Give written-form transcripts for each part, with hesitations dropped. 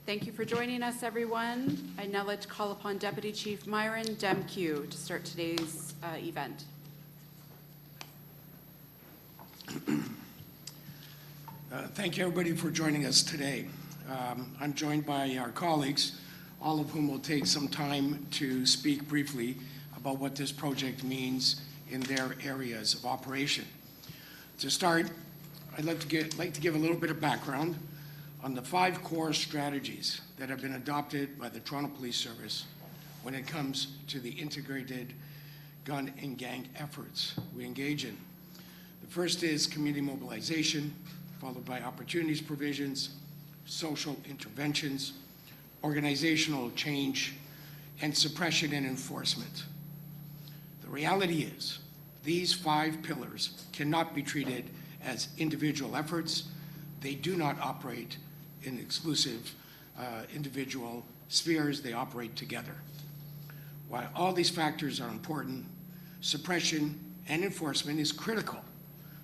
Thank you for joining us, everyone. I'd now like to call upon Deputy Chief Myron Demkiw to start today's event. Thank you, everybody, for joining us today. I'm joined by our colleagues, all of whom will take some time to speak briefly about what this project means in their areas of operation. To start, I'd like to give a little bit of background on the 5 core strategies that have been adopted by the Toronto Police Service when it comes to the integrated gun and gang efforts we engage in. The first is community mobilization, followed by opportunities provisions, social interventions, organizational change, and suppression and enforcement. The reality is, these 5 pillars cannot be treated as individual efforts. They do not operate in exclusive individual spheres. They operate together. While all these factors are important, suppression and enforcement is critical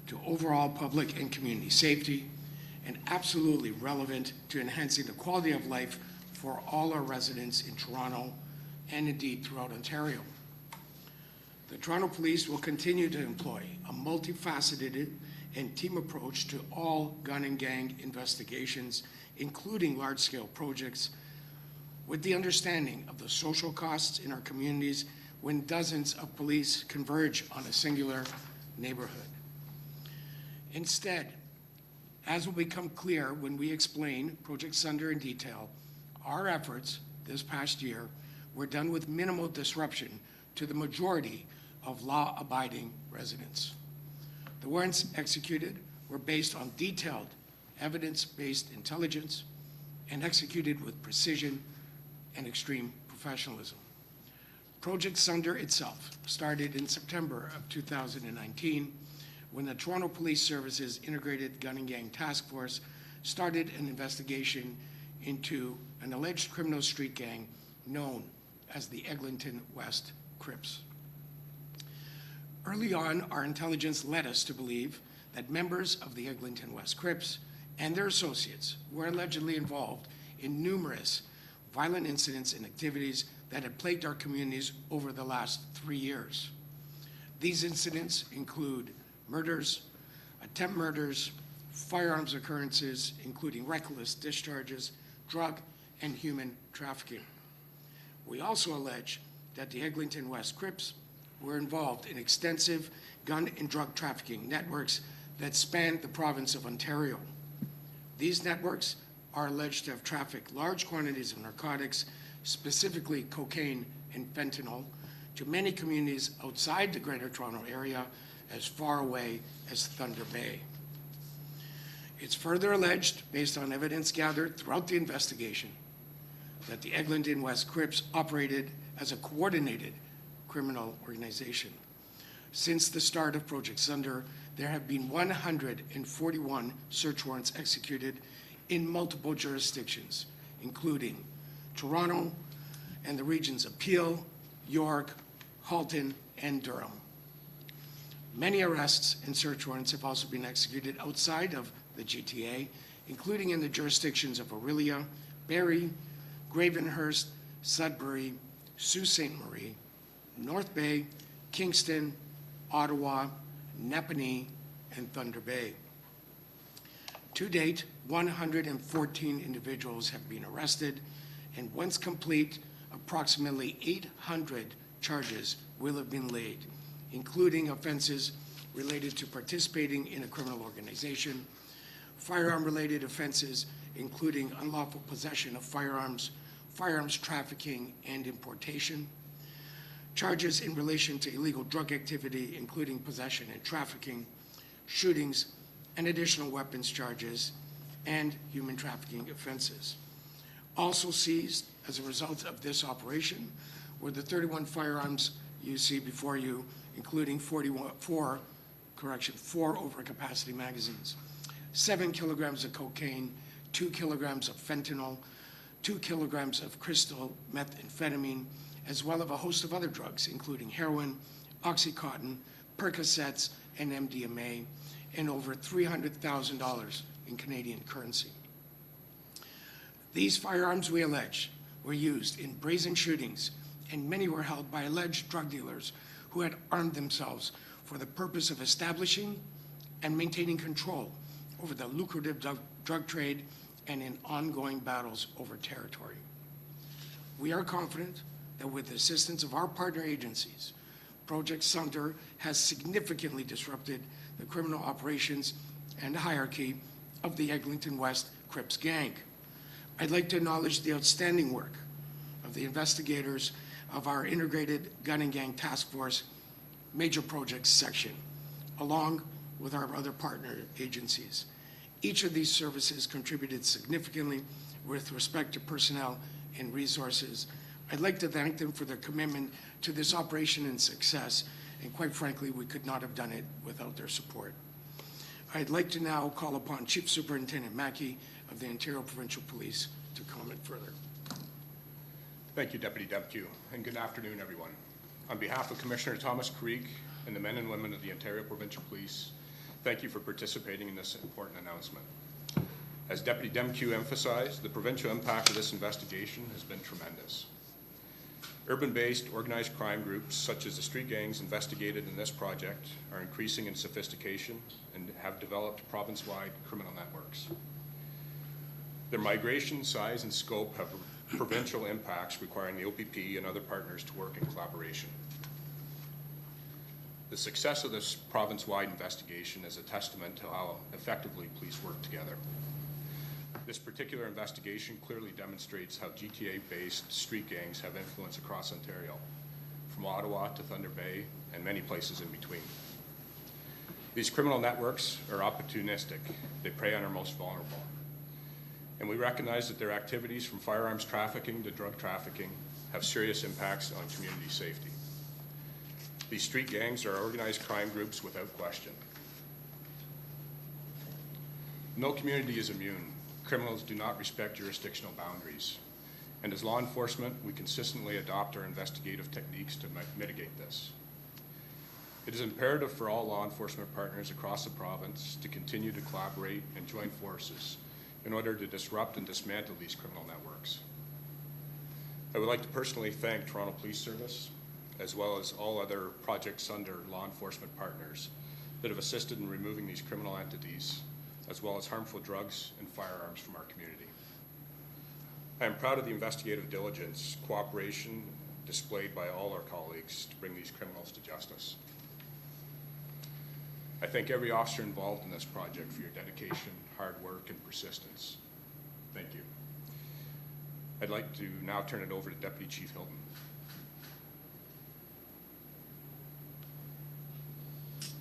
to overall public and community safety and absolutely relevant to enhancing the quality of life for all our residents in Toronto and indeed throughout Ontario. The Toronto Police will continue to employ a multifaceted and team approach to all gun and gang investigations, including large-scale projects, with the understanding of the social costs in our communities when dozens of police converge on a singular neighborhood. Instead, as will become clear when we explain Project Sunder in detail, our efforts this past year were done with minimal disruption to the majority of law-abiding residents. The warrants executed were based on detailed, evidence-based intelligence and executed with precision and extreme professionalism. Project Sunder itself started in September of 2019 when the Toronto Police Service's Integrated Gun and Gang Task Force started an investigation into an alleged criminal street gang known as the Eglinton West Crips. Early on, our intelligence led us to believe that members of the Eglinton West Crips and their associates were allegedly involved in numerous violent incidents and activities that had plagued our communities over the last 3 years. These incidents include murders, attempt murders, firearms occurrences, including reckless discharges, drug and human trafficking. We also allege that the Eglinton West Crips were involved in extensive gun and drug trafficking networks that spanned the province of Ontario. These networks are alleged to have trafficked large quantities of narcotics, specifically cocaine and fentanyl, to many communities outside the Greater Toronto Area as far away as Thunder Bay. It's further alleged, based on evidence gathered throughout the investigation, that the Eglinton West Crips operated as a coordinated criminal organization. Since the start of Project Sunder, there have been 141 search warrants executed in multiple jurisdictions, including Toronto and the regions of Peel, York, Hilton, and Durham. Many arrests and search warrants have also been executed outside of the GTA, including in the jurisdictions of Orillia, Barrie, Gravenhurst, Sudbury, Sault Ste. Marie, North Bay, Kingston, Ottawa, Napanee, and Thunder Bay. To date, 114 individuals have been arrested, and once complete, approximately 800 charges will have been laid, including offenses related to participating in a criminal organization, firearm-related offenses, including unlawful possession of firearms, firearms trafficking and importation, charges in relation to illegal drug activity, including possession and trafficking, shootings, and additional weapons charges, and human trafficking offenses. Also seized as a result of this operation were the 31 firearms you see before you, including 4 overcapacity magazines, 7 kilograms of cocaine, 2 kilograms of fentanyl, 2 kilograms of crystal methamphetamine, as well as a host of other drugs, including heroin, Oxycontin, Percocets, and MDMA, and over $300,000 in Canadian currency. These firearms, we allege, were used in brazen shootings, and many were held by alleged drug dealers who had armed themselves for the purpose of establishing and maintaining control over the lucrative drug trade and in ongoing battles over territory. We are confident that with the assistance of our partner agencies, Project Sunder has significantly disrupted the criminal operations and hierarchy of the Eglinton West Crips gang. I'd like to acknowledge the outstanding work of the investigators of our Integrated Gun and Gang Task Force Major Projects Section, along with our other partner agencies. Each of these services contributed significantly with respect to personnel and resources. I'd like to thank them for their commitment to this operation and success, and quite frankly, we could not have done it without their support. I'd like to now call upon Chief Superintendent Mackey of the Ontario Provincial Police to comment further. Thank you, Deputy Demkiw, and good afternoon, everyone. On behalf of Commissioner Thomas Creek and the men and women of the Ontario Provincial Police, thank you for participating in this important announcement. As Deputy Demkiw emphasized, the provincial impact of this investigation has been tremendous. Urban-based organized crime groups, such as the street gangs investigated in this project, are increasing in sophistication and have developed province-wide criminal networks. Their migration, size, and scope have provincial impacts requiring the OPP and other partners to work in collaboration. The success of this province-wide investigation is a testament to how effectively police work together. This particular investigation clearly demonstrates how GTA-based street gangs have influence across Ontario, from Ottawa to Thunder Bay and many places in between. These criminal networks are opportunistic. They prey on our most vulnerable. And we recognize that their activities, from firearms trafficking to drug trafficking, have serious impacts on community safety. These street gangs are organized crime groups without question. No community is immune. Criminals do not respect jurisdictional boundaries. And as law enforcement, we consistently adopt our investigative techniques to mitigate this. It is imperative for all law enforcement partners across the province to continue to collaborate and join forces in order to disrupt and dismantle these criminal networks. I would like to personally thank Toronto Police Service, as well as all other Project Sunder law enforcement partners that have assisted in removing these criminal entities, as well as harmful drugs and firearms from our community. I am proud of the investigative diligence, cooperation displayed by all our colleagues to bring these criminals to justice. I thank every officer involved in this project for your dedication, hard work, and persistence. Thank you. I'd like to now turn it over to Deputy Chief Hilton.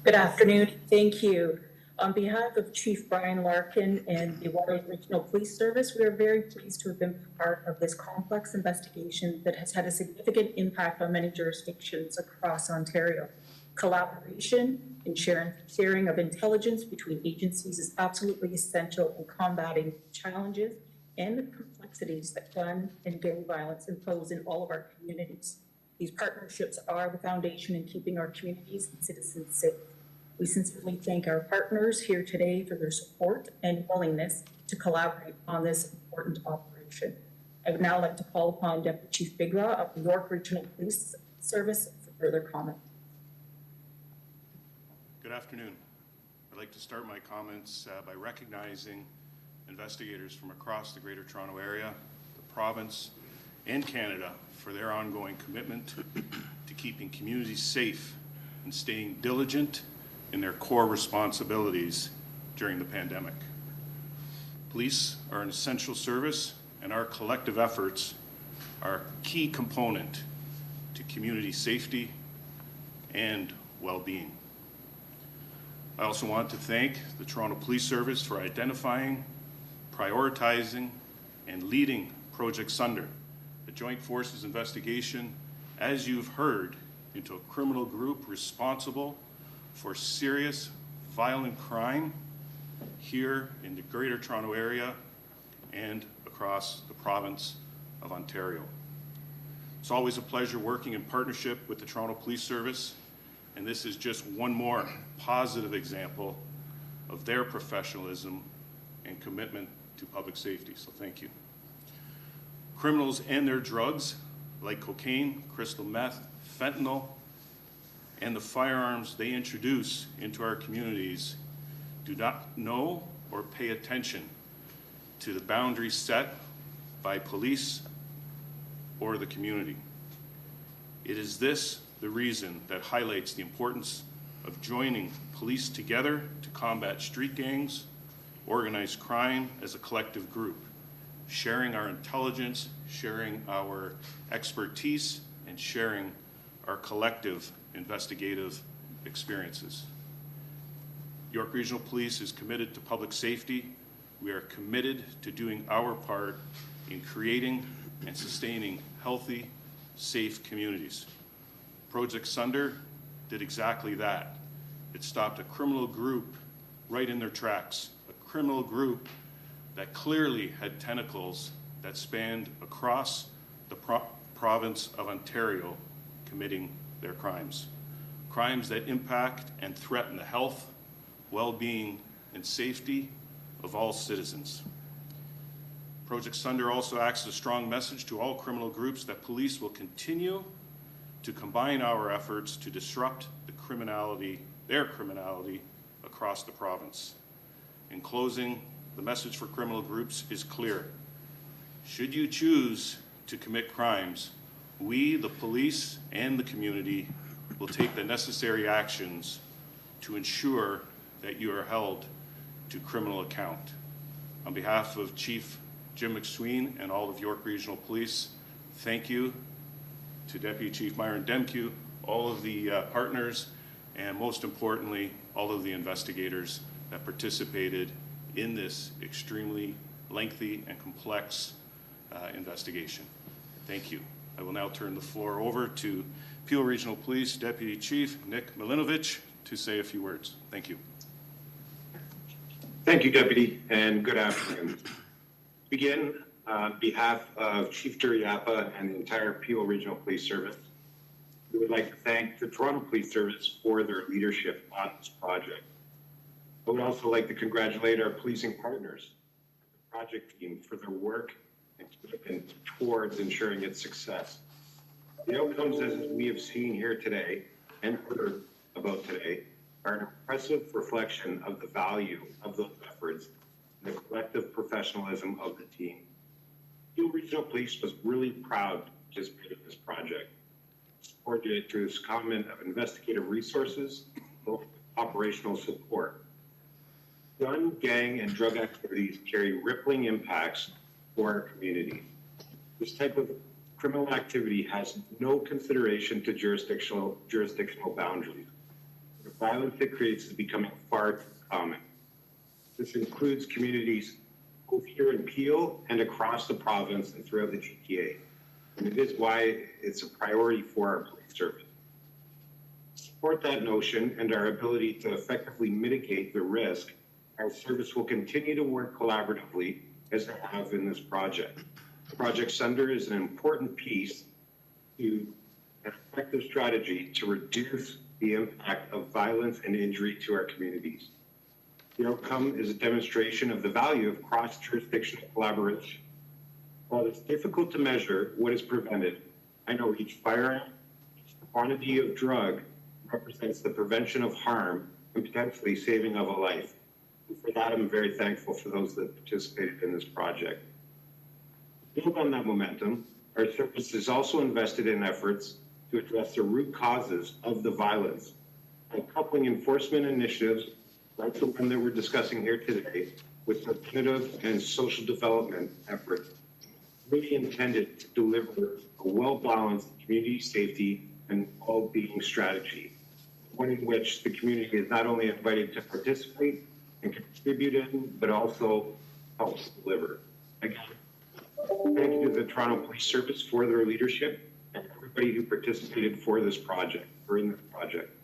Good afternoon. Thank you. On behalf of Chief Brian Larkin and the Waterloo Regional Police Service, we are very pleased to have been part of this complex investigation that has had a significant impact on many jurisdictions across Ontario. Collaboration and sharing of intelligence between agencies is absolutely essential in combating challenges and the complexities that gun and gang violence impose in all of our communities. These partnerships are the foundation in keeping our communities and citizens safe. We sincerely thank our partners here today for their support and willingness to collaborate on this important operation. I would now like to call upon Deputy Chief Bigras of the York Regional Police Service for further comment. Good afternoon. I'd like to start my comments by recognizing investigators from across the Greater Toronto Area, the province, and Canada for their ongoing commitment to keeping communities safe and staying diligent in their core responsibilities during the pandemic. Police are an essential service, and our collective efforts are a key component to community safety and well-being. I also want to thank the Toronto Police Service for identifying, prioritizing, and leading Project Sunder, a joint forces investigation, as you've heard, into a criminal group responsible for serious violent crime here in the Greater Toronto Area and across the province of Ontario. It's always a pleasure working in partnership with the Toronto Police Service, and this is just one more positive example of their professionalism and commitment to public safety, so thank you. Criminals and their drugs, like cocaine, crystal meth, fentanyl, and the firearms they introduce into our communities do not know or pay attention to the boundaries set by police or the community. It is this the reason that highlights the importance of joining police together to combat street gangs, organized crime as a collective group, sharing our intelligence, sharing our expertise, and sharing our collective investigative experiences. York Regional Police is committed to public safety. We are committed to doing our part in creating and sustaining healthy, safe communities. Project Sunder did exactly that. It stopped a criminal group right in their tracks, a criminal group that clearly had tentacles that spanned across the province of Ontario, committing their crimes. Crimes that impact and threaten the health, well-being, and safety of all citizens. Project Sunder also acts as a strong message to all criminal groups that police will continue to combine our efforts to disrupt their criminality across the province. In closing, the message for criminal groups is clear. Should you choose to commit crimes, we, the police, and the community will take the necessary actions to ensure that you are held to criminal account. On behalf of Chief Jim McSween and all of York Regional Police, thank you to Deputy Chief Myron Demkiw, all of the partners, and most importantly, all of the investigators that participated in this extremely lengthy and complex investigation. Thank you. I will now turn the floor over to Peel Regional Police Deputy Chief Nick Milinovich to say a few words. Thank you. Thank you, Deputy, and good afternoon. To begin, on behalf of Chief Duriapa and the entire Peel Regional Police Service, we would like to thank the Toronto Police Service for their leadership on this project. I would also like to congratulate our policing partners, the project team, for their work and commitment towards ensuring its success. The outcomes, as we have seen here today and heard about today, are an impressive reflection of the value of those efforts and the collective professionalism of the team. Peel Regional Police was really proud to participate in this project, supported it through this comment of investigative resources, both operational support. Gun, gang, and drug activities carry rippling impacts for our community. This type of criminal activity has no consideration to jurisdictional boundaries. The violence it creates is becoming far too common. This includes communities both here in Peel and across the province and throughout the GTA. And it is why it's a priority for our police service. To support that notion and our ability to effectively mitigate the risk, our service will continue to work collaboratively as they have in this project. Project Sunder is an important piece to an effective strategy to reduce the impact of violence and injury to our communities. The outcome is a demonstration of the value of cross-jurisdictional collaboration. While it's difficult to measure what is prevented, I know each firearm, each quantity of drug represents the prevention of harm and potentially saving of a life. And for that, I'm very thankful for those that participated in this project. To build on that momentum, our service is also invested in efforts to address the root causes of the violence by coupling enforcement initiatives like the one that we're discussing here today with preventative and social development efforts really intended to deliver a well-balanced community safety and well-being strategy, one in which the community is not only invited to participate and contribute in, but also helps deliver. Again, thank you to the Toronto Police Service for their leadership and everybody who participated for this project, or in this project.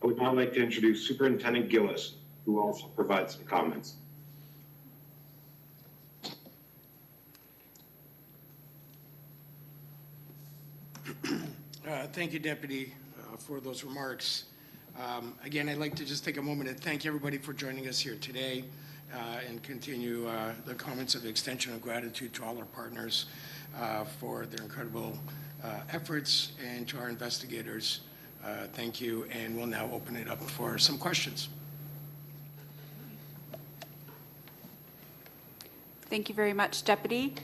I would now like to introduce Superintendent Gillis, who will also provide some comments. Thank you, Deputy, for those remarks. Again, I'd like to just take a moment and thank everybody for joining us here today. and continue the comments of extension of gratitude to all our partners for their incredible efforts, and to our investigators, thank you, and we'll now open it up for some questions. Thank you very much, Deputy.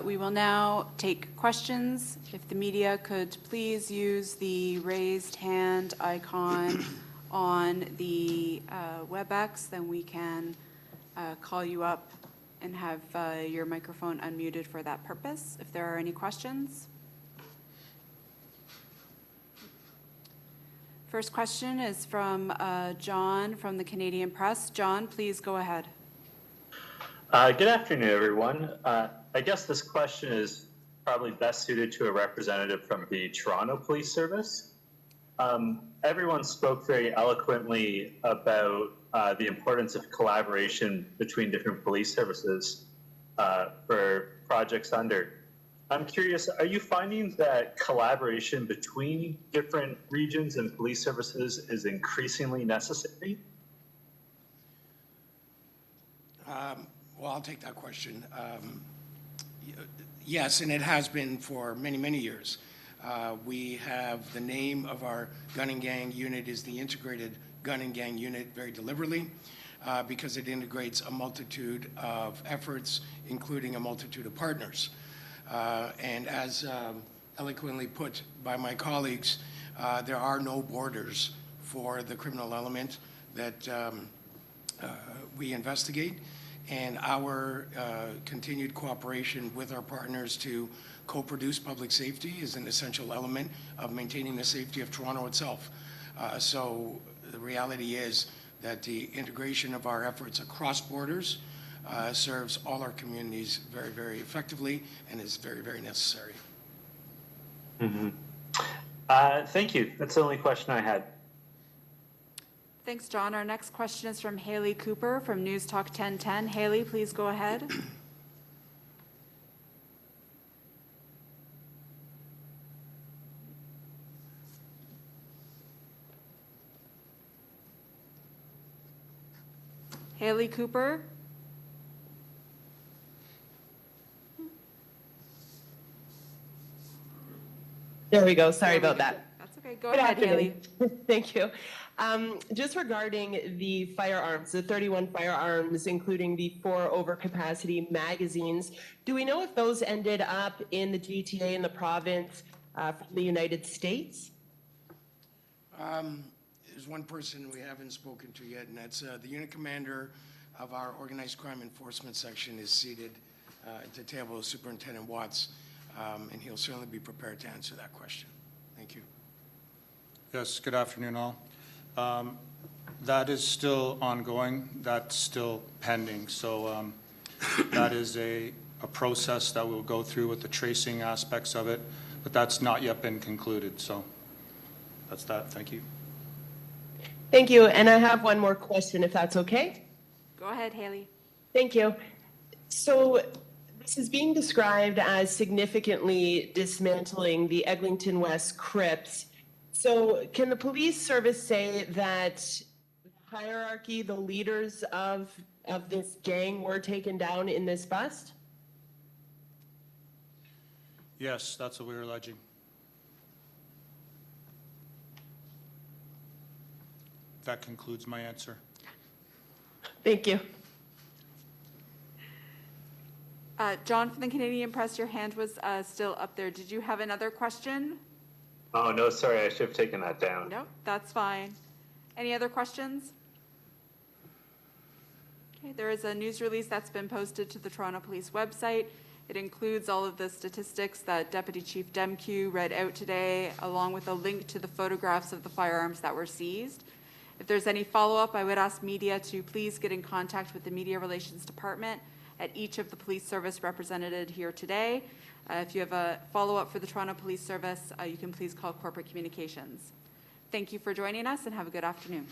We will now take questions. If the media could please use the raised hand icon on the WebEx, then we can call you up and have your microphone unmuted for that purpose, if there are any questions. First question is from John from the Canadian Press. John, please go ahead. Good afternoon, everyone. I guess this question is probably best suited to a representative from the Toronto Police Service. Everyone spoke very eloquently about the importance of collaboration between different police services for Project Sunder. I'm curious, are you finding that collaboration between different regions and police services is increasingly necessary? Well, I'll take that question. Yes, and it has been for many, many years. We have the name of our gun and gang unit is the Integrated Gun and Gang Unit, very deliberately, because it integrates a multitude of efforts, including a multitude of partners. And as eloquently put by my colleagues, there are no borders for the criminal element that we investigate. And our continued cooperation with our partners to co-produce public safety is an essential element of maintaining the safety of Toronto itself. So the reality is that the integration of our efforts across borders serves all our communities very, very effectively, and is very, very necessary. Mm-hmm. Thank you. That's the only question I had. Thanks, John. Our next question is from Haley Cooper from News Talk 1010. Haley, please go ahead. Haley Cooper. There we go. Sorry about that. That's okay. Go ahead, Haley. Thank you. Just regarding the firearms, the 31 firearms, including the 4 overcapacity magazines, do we know if those ended up in the GTA in the province from the United States? There's one person we haven't spoken to yet, and that's the unit commander of our organized crime enforcement section is seated at the table of Superintendent Watts, and he'll certainly be prepared to answer that question. Thank you. Yes, good afternoon all. That is still ongoing. That's still pending. So that is a process that we'll go through with the tracing aspects of it, but that's not yet been concluded. So that's that. Thank you. Thank you. And I have one more question, if that's okay. Go ahead, Haley. Thank you. So this is being described as significantly dismantling the Eglinton West Crips. So can the police service say that the hierarchy, the leaders of this gang were taken down in this bust? Yes, that's what we're alleging. That concludes my answer. Thank you. John from the Canadian Press, your hand was still up there. Did you have another question? Oh, no, sorry. I should have taken that down. No, that's fine. Any other questions? Okay, there is a news release that's been posted to the Toronto Police website. It includes all of the statistics that Deputy Chief Demkiw read out today, along with a link to the photographs of the firearms that were seized. If there's any follow-up, I would ask media to please get in contact with the Media Relations Department at each of the police service represented here today. If you have a follow-up for the Toronto Police Service, you can please call Corporate Communications. Thank you for joining us, and have a good afternoon.